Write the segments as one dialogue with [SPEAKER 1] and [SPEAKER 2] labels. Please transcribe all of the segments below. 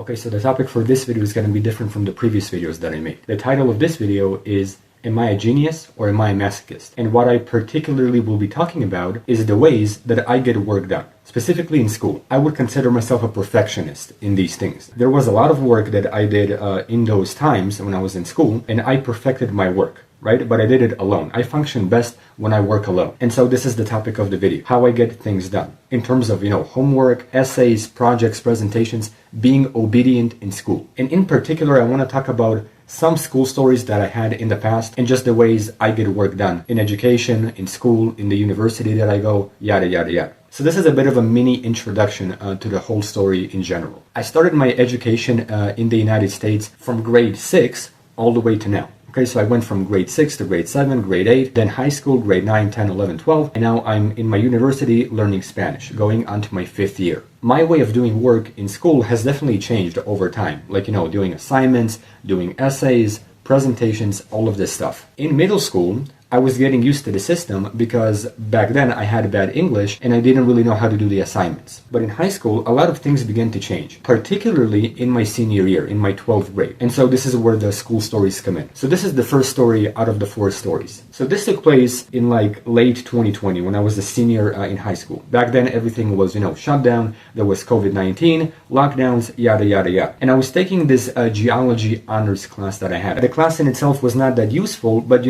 [SPEAKER 1] Okay, so the topic for this video is going to be different from the previous videos that I made. The title of this video is Am I a Genius or Am I a Masochist? And what I particularly will be talking about is the ways that I get work done. Specifically in school, I would consider myself a perfectionist in these things. There was a lot of work that I did in those times when I was in school, and I perfected my work, right? But I did it alone. I function best when I work alone. And so this is the topic of the video, how I get things done in terms of, homework, essays, projects, presentations, being obedient in school. And in particular, I want to talk about some school stories that I had in the past and just the ways I get work done in education, in school, in the university that I go, yada, yada, yada. So this is a bit of a mini introduction to the whole story in general. I started my education in the United States from grade 6 all the way to now. Okay, so I went from grade 6 to grade 7, grade 8, then high school, grade 9, 10, 11, 12, and now I'm in my university learning Spanish, going on to my 5th year. My way of doing work in school has definitely changed over time, like, doing assignments, doing essays, presentations, all of this stuff. In middle school, I was getting used to the system because back then I had bad English and I didn't really know how to do the assignments. But in high school, a lot of things began to change, particularly in my senior year, in my 12th grade. And so this is where the school stories come in. So this is the first story out of the 4 stories. So this took place in late 2020 when I was a senior in high school. Back then everything was, shut down. There was COVID-19, lockdowns, yada, yada, yada. And I was taking this geology honors class that I had. The class in itself was not that useful, but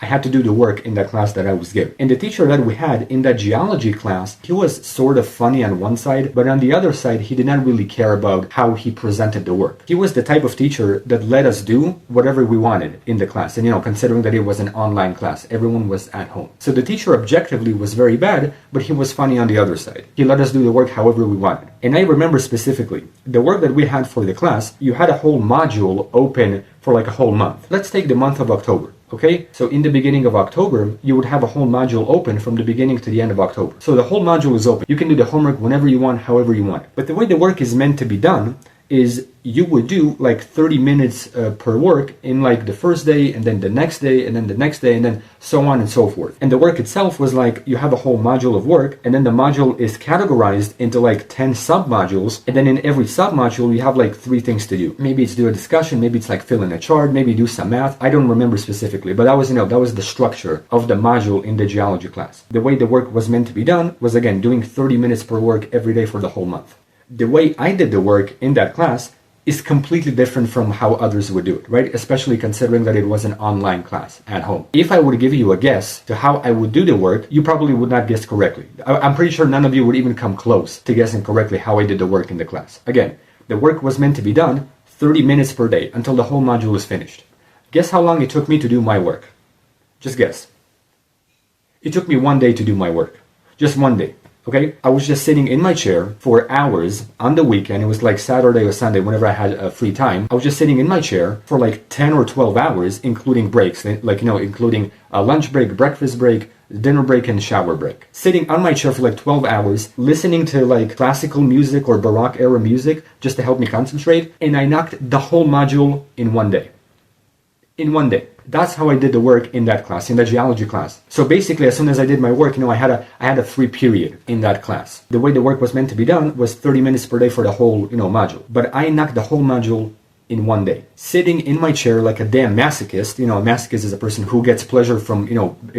[SPEAKER 1] I had to do the work in that class that I was given. And the teacher that we had in that geology class, he was sort of funny on one side, but on the other side, he did not really care about how he presented the work. He was the type of teacher that let us do whatever we wanted in the class. And considering that it was an online class, everyone was at home. So the teacher objectively was very bad, but he was funny on the other side. He let us do the work however we wanted. And I remember specifically, the work that we had for the class, you had a whole module open for a whole month. Let's take the month of October. Okay, so in the beginning of October, you would have a whole module open from the beginning to the end of October. So the whole module is open. You can do the homework whenever you want, however you want. But the way the work is meant to be done is you would do 30 minutes per work in the first day, and then the next day, and then the next day, and then so on and so forth. And the work itself was you have a whole module of work, and then the module is categorized into 10 sub-modules, and then in every sub-module you have 3 things to do. Maybe it's do a discussion, maybe it's fill in a chart, maybe do some math. I don't remember specifically, but that was that was the structure of the module in the geology class. The way the work was meant to be done was, again, doing 30 minutes per work every day for the whole month. The way I did the work in that class is completely different from how others would do it, right? Especially considering that it was an online class at home. If I would give you a guess to how I would do the work, you probably would not guess correctly. I'm pretty sure none of you would even come close to guessing correctly how I did the work in the class. Again, the work was meant to be done 30 minutes per day until the whole module is finished. Guess how long it took me to do my work? Just guess. It took me 1 day to do my work. Just 1 day. Okay, I was just sitting in my chair for hours on the weekend. It was Saturday or Sunday, whenever I had free time. I was just sitting in my chair for 10 or 12 hours, including breaks, including a lunch break, breakfast break, dinner break, and shower break. Sitting on my chair for 12 hours, listening to classical music or Baroque era music just to help me concentrate. And I knocked the whole module in 1 day. In 1 day. That's how I did the work in that class, in the geology class. So basically, as soon as I did my work, I had a free period in that class. The way the work was meant to be done was 30 minutes per day for the whole, module. But I knocked the whole module in 1 day. Sitting in my chair like a damn masochist. A masochist is a person who gets pleasure from,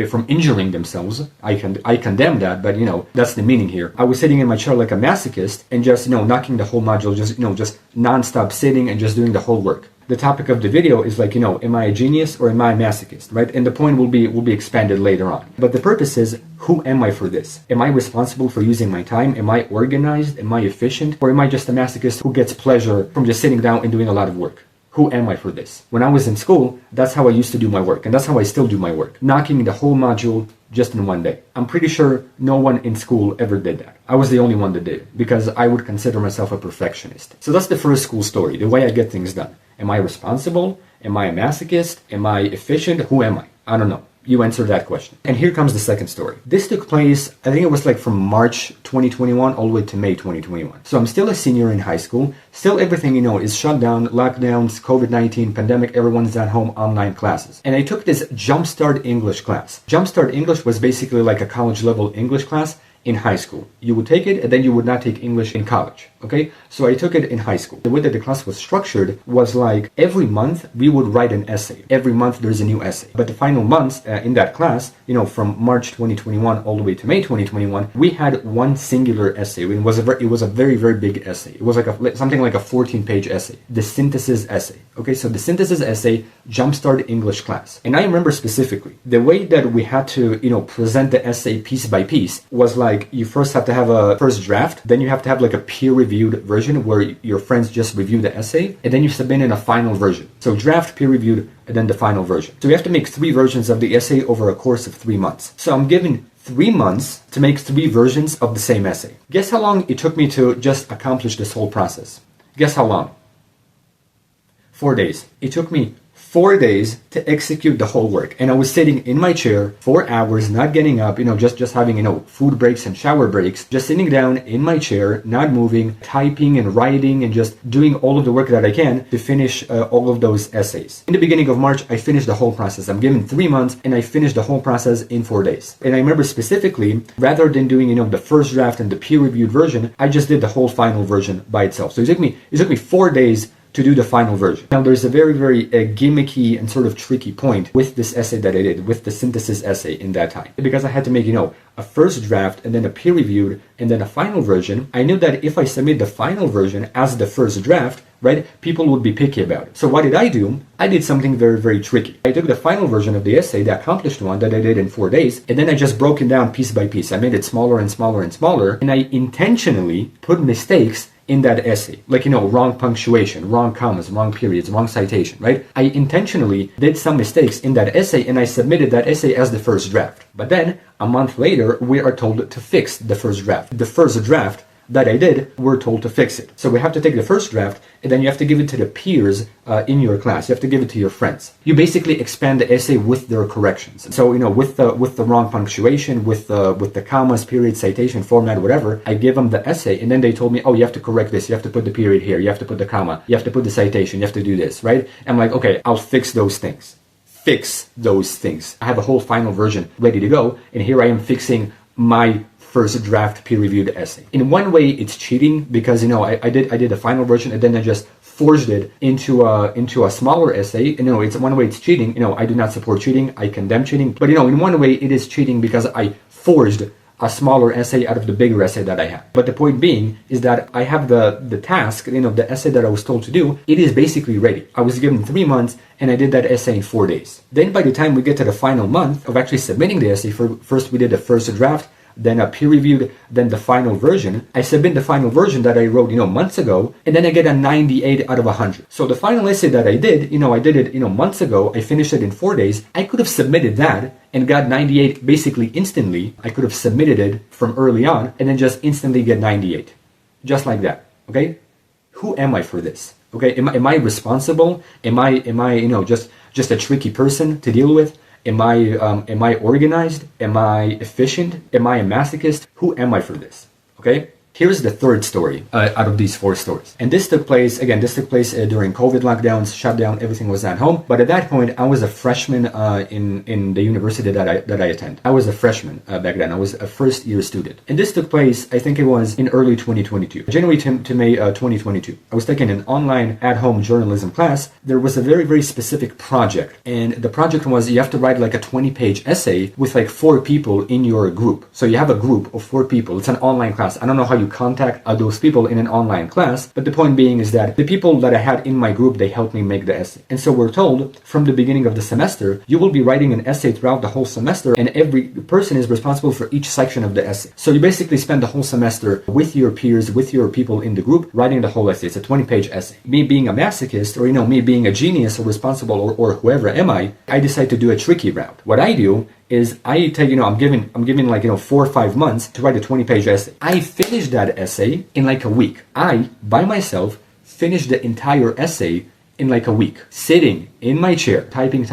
[SPEAKER 1] from injuring themselves. I condemn that, but that's the meaning here. I was sitting in my chair like a masochist and just, knocking the whole module, just non-stop sitting and just doing the whole work. The topic of the video is am I a genius or am I a masochist, right? And the point will be expanded later on. But the purpose is, who am I for this? Am I responsible for using my time? Am I organized? Am I efficient? Or am I just a masochist who gets pleasure from just sitting down and doing a lot of work? Who am I for this? When I was in school, that's how I used to do my work, and that's how I still do my work. Knocking the whole module just in 1 day. I'm pretty sure no one in school ever did that. I was the only one that did it, because I would consider myself a perfectionist. So that's the first school story, the way I get things done. Am I responsible? Am I a masochist? Am I efficient? Who am I? I don't know. You answer that question. And here comes the second story. This took place, I think it was from March 2021 all the way to May 2021. So I'm still a senior in high school. Still everything, is shut down, lockdowns, COVID-19, pandemic, everyone's at home, online classes. And I took this Jumpstart English class. Jumpstart English was basically a college level English class in high school. You would take it and then you would not take English in college. Okay, so I took it in high school. The way that the class was structured was like every month we would write an essay. Every month there's a new essay. But the final months in that class, from March 2021 all the way to May 2021, we had one singular essay. It was a very, very big essay. It was like something like a 14-page essay. The synthesis essay. Okay, so the synthesis essay jumpstart English class. And I remember specifically the way that we had to, present the essay piece by piece was like you first have to have a first draft, then you have to have like a peer-reviewed version where your friends just review the essay, and then you submit in a final version. So draft, peer-reviewed, and then the final version. So you have to make 3 versions of the essay over a course of 3 months. So I'm given 3 months to make 3 versions of the same essay. Guess how long it took me to just accomplish this whole process? Guess how long? 4 days. It took me 4 days to execute the whole work. And I was sitting in my chair 4 hours, not getting up, just having, food breaks and shower breaks, just sitting down in my chair, not moving, typing and writing and just doing all of the work that I can to finish all of those essays. In the beginning of March, I finished the whole process. I'm given 3 months and I finished the whole process in 4 days. And I remember specifically, rather than doing, the first draft and the peer-reviewed version, I just did the whole final version by itself. So it took me 4 days to do the final version. Now there's a very, very gimmicky and sort of tricky point with this essay that I did, with the synthesis essay in that time. Because I had to make, a first draft and then a peer-reviewed and then a final version. I knew that if I submit the final version as the first draft, right, people would be picky about it. So what did I do? I did something very, very tricky. I took the final version of the essay, the accomplished one that I did in 4 days, and then I just broke it down piece by piece. I made it smaller and smaller and smaller, and I intentionally put mistakes in that essay, like, wrong punctuation, wrong commas, wrong periods, wrong citation, right? I intentionally did some mistakes in that essay and I submitted that essay as the first draft. But then a month later, we are told to fix the first draft. The first draft that I did, we're told to fix it. So we have to take the first draft and then you have to give it to the peers in your class. You have to give it to your friends. You basically expand the essay with their corrections. So, with the wrong punctuation, with the commas, period, citation, format, whatever, I give them the essay and then they told me, oh, you have to correct this. You have to put the period here. You have to put the comma. You have to put the citation. You have to do this, right? I'm like, okay, I'll fix those things. Fix those things. I have a whole final version ready to go. And here I am fixing my first draft peer-reviewed essay. In one way, it's cheating because I did a final version and then I just forged it into a smaller essay. It's one way it's cheating. I do not support cheating. I condemn cheating. But in one way, it is cheating because I forged a smaller essay out of the bigger essay that I have. But the point being is that I have the task, the essay that I was told to do, it is basically ready. I was given 3 months and I did that essay in 4 days. Then by the time we get to the final month of actually submitting the essay, first we did the first draft, then a peer-reviewed, then the final version. I submit the final version that I wrote, months ago, and then I get a 98 out of 100. So the final essay that I did, I did it, months ago. I finished it in 4 days. I could have submitted that and got 98 basically instantly. I could have submitted it from early on and then just instantly get 98. Just like that, okay? Who am I for this? Okay, am I responsible? Am I just a tricky person to deal with? Am I organized? Am I efficient? Am I a masochist? Who am I for this? Okay? Here's the third story out of these 4 stories. And this took place during COVID lockdowns, shutdown, everything was at home. But at that point, I was a freshman in the university that I attend. I was a freshman back then. I was a first year student. And this took place, I think it was in early 2022, January to May 2022. I was taking an online at-home journalism class. There was a very, very specific project. And the project was you have to write like a 20-page essay with like 4 people in your group. So you have a group of 4 people. It's an online class. I don't know how you contact those people in an online class, but the point being is that the people that I had in my group, they helped me make the essay. And so we're told from the beginning of the semester, you will be writing an essay throughout the whole semester, and every person is responsible for each section of the essay. So you basically spend the whole semester with your peers, with your people in the group, writing the whole essay. It's a 20-page essay. Me being a masochist, or me being a genius or responsible or whoever am I decide to do a tricky route. What I do is I take, I'm giving like, 4 or 5 months to write a 20-page essay. I finished that essay in like a week. I, by myself, finished the entire essay in like a week, sitting in my chair, typing,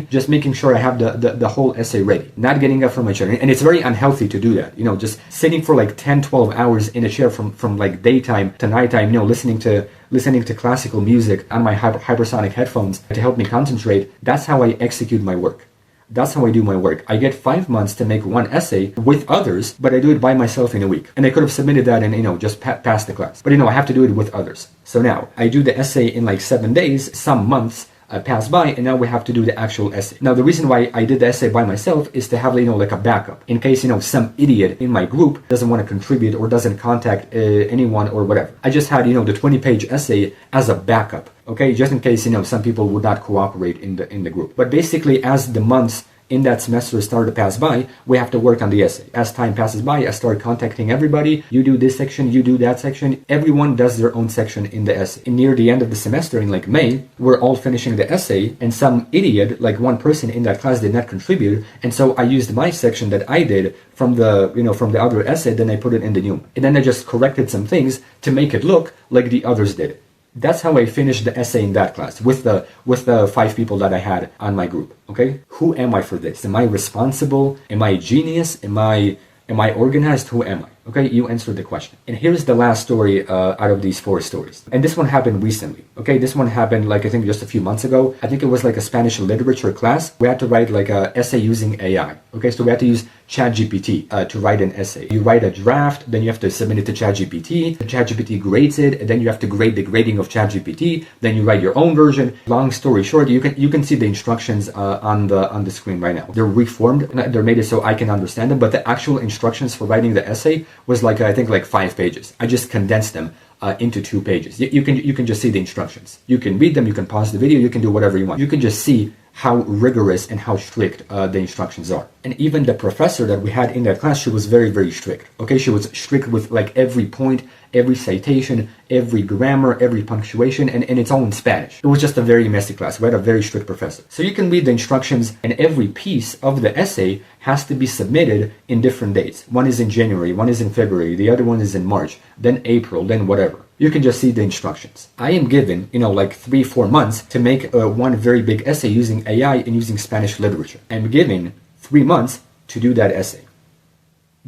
[SPEAKER 1] just making sure I have the whole essay ready, not getting up from my chair. And it's very unhealthy to do that, just sitting for like 10, 12 hours in a chair from like daytime to nighttime, listening to classical music on my hypersonic headphones to help me concentrate. That's how I execute my work. That's how I do my work. I get 5 months to make one essay with others, but I do it by myself in a week. And I could have submitted that and, just pass the class. But, I have to do it with others. So now, I do the essay in like 7 days, some months pass by, and now we have to do the actual essay. Now, the reason why I did the essay by myself is to have, like a backup. In case, some idiot in my group doesn't want to contribute or doesn't contact anyone or whatever. I just had, the 20-page essay as a backup. Okay, just in case, some people would not cooperate in the group. But basically, as the months in that semester start to pass by, we have to work on the essay. As time passes by, I start contacting everybody. You do this section, you do that section. Everyone does their own section in the essay. And near the end of the semester, in like May, we're all finishing the essay, and some idiot, like one person in that class, did not contribute. And so I used my section that I did from the, from the other essay, then I put it in the new one. And then I just corrected some things to make it look like the others did. That's how I finished the essay in that class with the 5 people that I had on my group. Okay, who am I for this? Am I responsible? Am I a genius? Am I organized? Who am I? Okay, you answered the question. And here's the last story out of these 4 stories. And this one happened recently. Okay, this one happened like I think just a few months ago. I think it was like a Spanish literature class. We had to write like an essay using AI. Okay, so we had to use ChatGPT to write an essay. You write a draft, then you have to submit it to ChatGPT. ChatGPT grades it, and then you have to grade the grading of ChatGPT. Then you write your own version. Long story short, you can see the instructions on the screen right now. They're reformed. They're made it so I can understand them, but the actual instructions for writing the essay was like I think like 5 pages. I just condensed them into 2 pages. You can just see the instructions. You can read them. You can pause the video. You can do whatever you want. You can just see how rigorous and how strict the instructions are. And even the professor that we had in that class, she was very, very strict. Okay, she was strict with like every point, every citation, every grammar, every punctuation, and it's all in Spanish. It was just a very messy class. We had a very strict professor. So you can read the instructions, and every piece of the essay has to be submitted in different dates. One is in January, one is in February, the other one is in March, then April, then whatever. You can just see the instructions. I am given, like 3-4 months to make one very big essay using AI and using Spanish literature. I'm given 3 months to do that essay.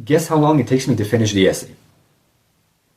[SPEAKER 1] Guess how long it takes me to finish the essay?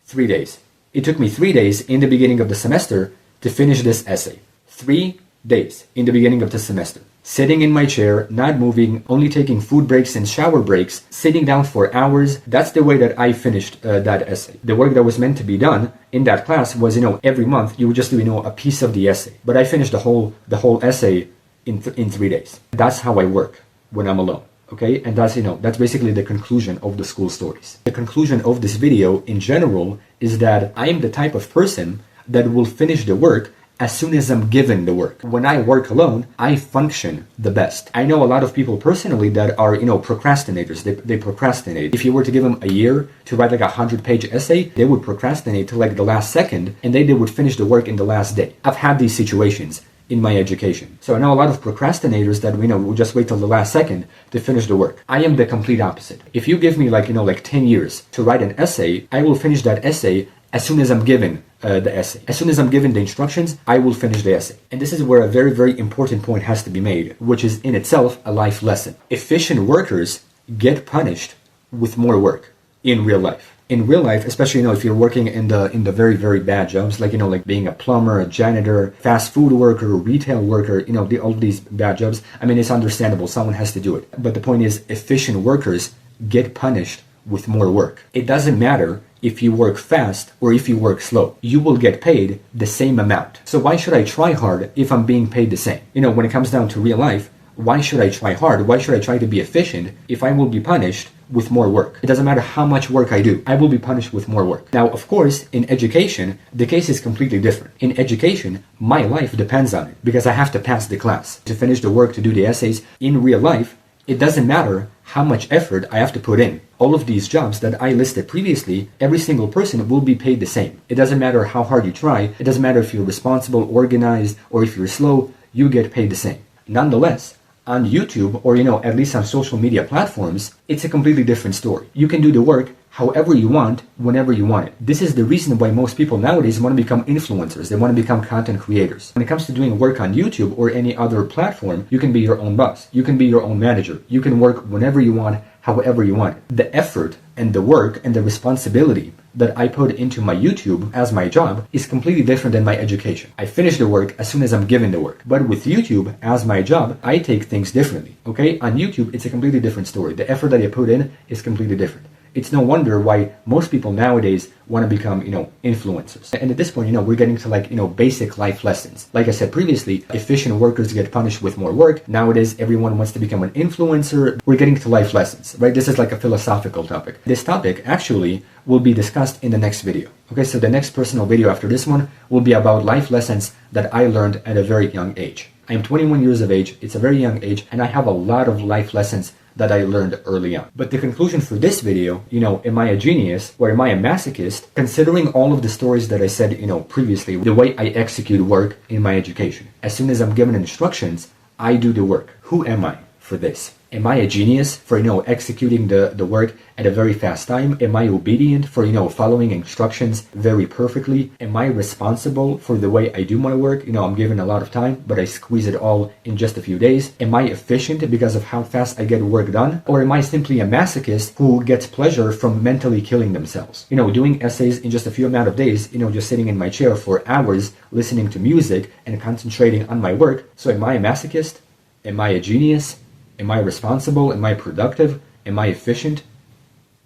[SPEAKER 1] 3 days. It took me 3 days in the beginning of the semester to finish this essay. 3 days in the beginning of the semester. Sitting in my chair, not moving, only taking food breaks and shower breaks, sitting down for hours. That's the way that I finished that essay. The work that was meant to be done in that class was, every month you would just do, a piece of the essay. But I finished the whole essay in 3 days. That's how I work when I'm alone. Okay, and that's basically the conclusion of the school stories. The conclusion of this video in general is that I am the type of person that will finish the work as soon as I'm given the work. When I work alone, I function the best. I know a lot of people personally that are, procrastinators. They procrastinate. If you were to give them a year to write like a 100-page essay, they would procrastinate till like the last second, and they would finish the work in the last day. I've had these situations in my education. So I know a lot of procrastinators that, will just wait till the last second to finish the work. I am the complete opposite. If you give me like 10 years to write an essay, I will finish that essay as soon as I'm given the essay. As soon as I'm given the instructions, I will finish the essay. And this is where a very, very important point has to be made, which is in itself a life lesson. Efficient workers get punished with more work in real life. In real life, especially if you're working in the very, very bad jobs, like like being a plumber, a janitor, fast food worker, retail worker, all these bad jobs. I mean, it's understandable. Someone has to do it. But the point is, efficient workers get punished with more work. It doesn't matter if you work fast or if you work slow. You will get paid the same amount. So why should I try hard if I'm being paid the same? When it comes down to real life, why should I try hard? Why should I try to be efficient if I will be punished with more work? It doesn't matter how much work I do. I will be punished with more work. Now, of course, in education, the case is completely different. In education, my life depends on it because I have to pass the class to finish the work, to do the essays. In real life, it doesn't matter how much effort I have to put in. All of these jobs that I listed previously, every single person will be paid the same. It doesn't matter how hard you try. It doesn't matter if you're responsible, organized, or if you're slow, you get paid the same. Nonetheless, on YouTube or, at least on social media platforms, it's a completely different story. You can do the work however you want, whenever you want it. This is the reason why most people nowadays want to become influencers. They want to become content creators. When it comes to doing work on YouTube or any other platform, you can be your own boss. You can be your own manager. You can work whenever you want, however you want. The effort and the work and the responsibility that I put into my YouTube as my job is completely different than my education. I finish the work as soon as I'm given the work. But with YouTube as my job, I take things differently. Okay? On YouTube, it's a completely different story. The effort that I put in is completely different. It's no wonder why most people nowadays want to become, influencers. And at this point, we're getting to basic life lessons. Like I said previously, efficient workers get punished with more work. Nowadays, everyone wants to become an influencer. We're getting to life lessons, right? This is like a philosophical topic. This topic actually will be discussed in the next video. Okay, so the next personal video after this one will be about life lessons that I learned at a very young age. I am 21 years of age. It's a very young age, and I have a lot of life lessons that I learned early on. But the conclusion for this video, am I a genius or am I a masochist? Considering all of the stories that I said, previously, the way I execute work in my education. As soon as I'm given instructions, I do the work. Who am I for this? Am I a genius for, executing the work at a very fast time? Am I obedient for, following instructions very perfectly? Am I responsible for the way I do my work? I'm given a lot of time, but I squeeze it all in just a few days. Am I efficient because of how fast I get work done? Or am I simply a masochist who gets pleasure from mentally killing themselves? Doing essays in just a few amount of days, just sitting in my chair for hours, listening to music and concentrating on my work. So am I a masochist? Am I a genius? Am I responsible? Am I productive? Am I efficient?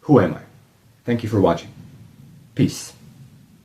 [SPEAKER 1] Who am I? Thank you for watching. Peace.